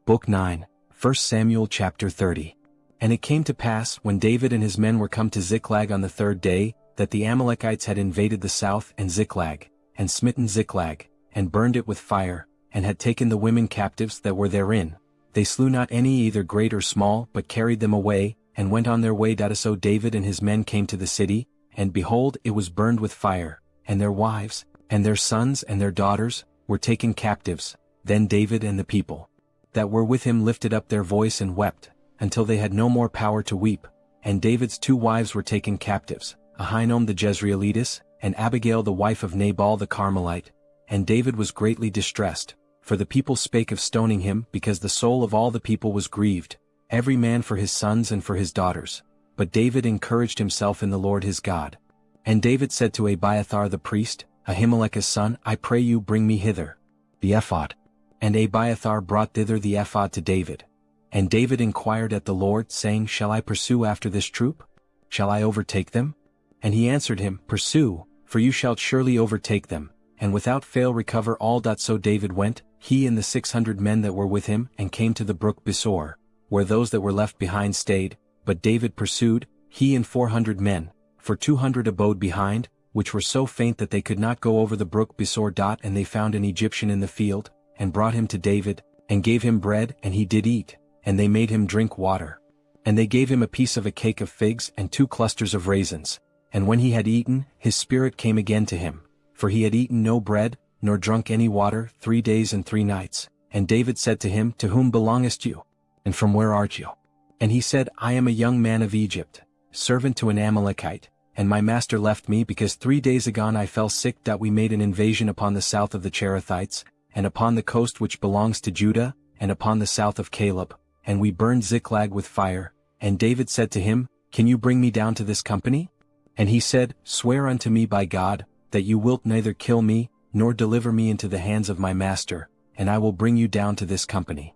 Book 9, 1 Samuel chapter 30. And it came to pass, when David and his men were come to Ziklag on the third day, that the Amalekites had invaded the south and Ziklag, and smitten Ziklag, and burned it with fire, and had taken the women captives that were therein. They slew not any either great or small, but carried them away, and went on their way. So David and his men came to the city, and behold, it was burned with fire, and their wives, and their sons and their daughters, were taken captives. Then David and the people that were with him lifted up their voice and wept, until they had no more power to weep. And David's two wives were taken captives, Ahinoam the Jezreelitess, and Abigail the wife of Nabal the Carmelite. And David was greatly distressed, for the people spake of stoning him, because the soul of all the people was grieved, every man for his sons and for his daughters. But David encouraged himself in the Lord his God. And David said to Abiathar the priest, Ahimelech's son, I pray you bring me hither the ephod. And Abiathar brought thither the ephod to David. And David inquired at the Lord, saying, Shall I pursue after this troop? Shall I overtake them? And he answered him, Pursue, for you shalt surely overtake them, and without fail recover all. So David went, he and the 600 men that were with him, and came to the brook Besor, where those that were left behind stayed. But David pursued, he and 400 men, for 200 abode behind, which were so faint that they could not go over the brook Besor. And they found an Egyptian in the field, and brought him to David, and gave him bread, and he did eat, and they made him drink water. And they gave him a piece of a cake of figs and 2 clusters of raisins. And when he had eaten, his spirit came again to him, for he had eaten no bread, nor drunk any water, 3 days and 3 nights. And David said to him, To whom belongest you? And from where art you? And he said, I am a young man of Egypt, servant to an Amalekite, and my master left me because 3 days agone I fell sick. We made an invasion upon the south of the Cherethites, and upon the coast which belongs to Judah, and upon the south of Caleb, and we burned Ziklag with fire. And David said to him, Can you bring me down to this company? And he said, Swear unto me by God, that you wilt neither kill me, nor deliver me into the hands of my master, and I will bring you down to this company.